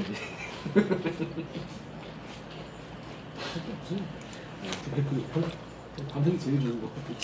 해야지. 반응이 제일 좋은 거 같아.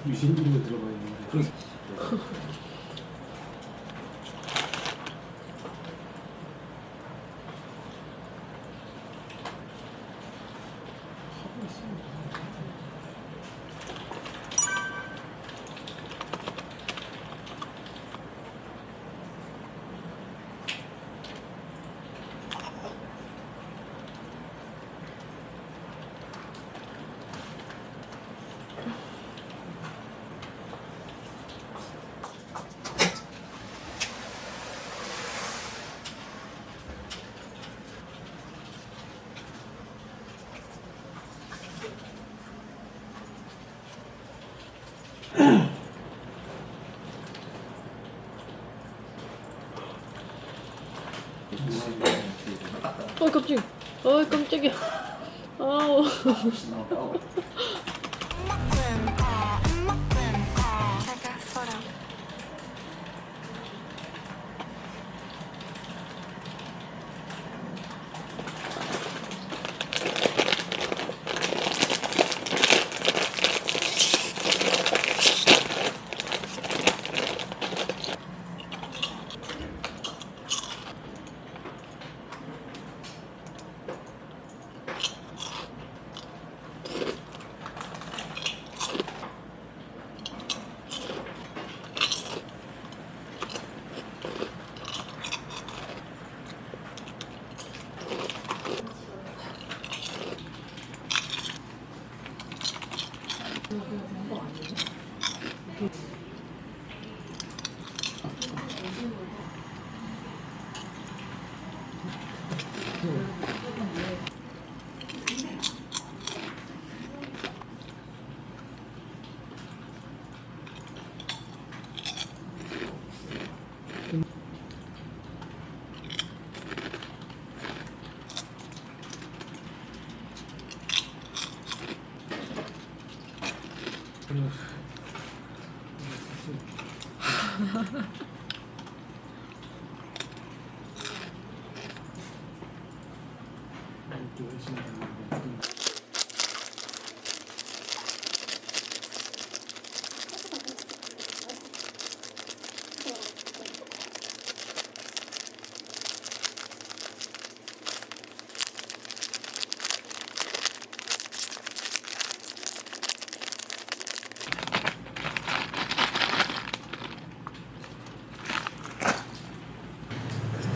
유신기가 들어가 있는데 그런 깜짝이야. 깜짝이야. 아우.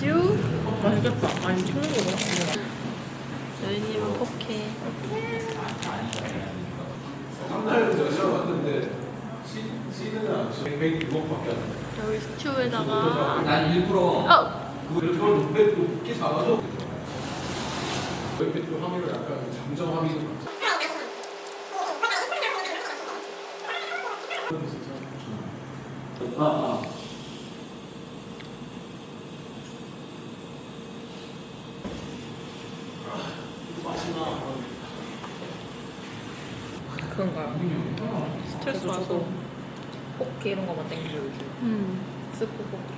듀? 맛있겠다. 아니, 찍는 거구나. 여인님은 포케. 여기 스튜에다가. 난 일부러 그걸 왜 높게 잡아줘? 또 화면을 약간 잠정하기도 그런가요? 스트레스 받아서 포케 이런 거만 땡기죠 요즘. 스프 포케.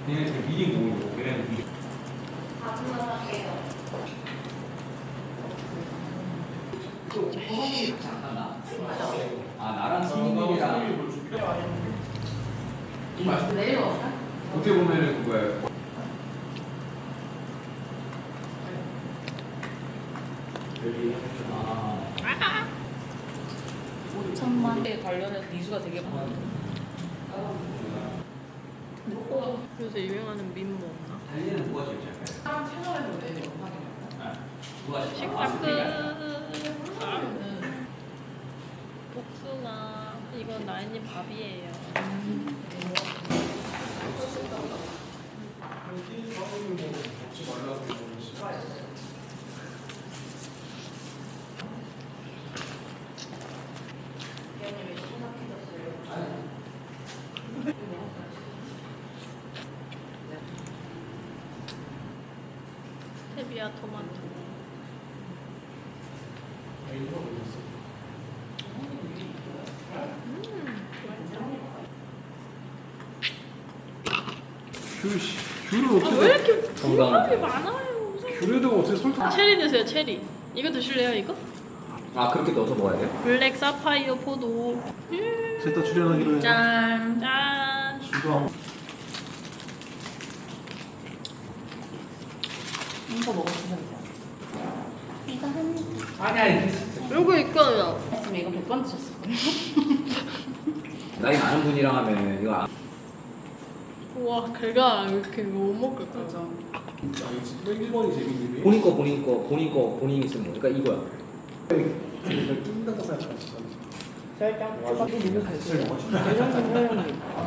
얘네 지금 미리 모으고 얘네는 미리 잘 소금이 같이 안 간다? 아 나랑 승민이랑 이 맛있. 내일 먹을까? 어떻게 보면은 그거야. 아 5천만 관련해서 니수가 되게 많아. 요새 유행하는 밈 뭐 없나? 달리는 누가 제일 잘해? 사람 채널에서 내 영상이 누가 제일 식사 잘해? 끝. 복숭아. 이건 나인님 밥이에요. 먹지 말라고 그러지. 스테비아 토마토. 일부러 그랬어. 귤을 아, 왜 이렇게 건강하다. 사람이 많아요? 귤에다가 어떻게 설탕? 체리 드세요, 체리. 이거 드실래요, 이거? 아 그렇게 넣어서 먹어야 돼요? 블랙 사파이어 포도. 셋다 출연하기로 해. 짠. 짠. 주도 이거 먹었으면 돼. 아니 이거 있거든요. 했으면 이거 100번 드셨을 거예요. 나이 많은 분이랑 하면 이거 안 우와, 걔가 이렇게 못 먹을 거야. 맞아. 1번이 재밌는데. 본인 거 본인이 쓰는 거. 그러니까 이거야. 낀다고 생각하지. 절대. 와, 이거 너무 맛있어.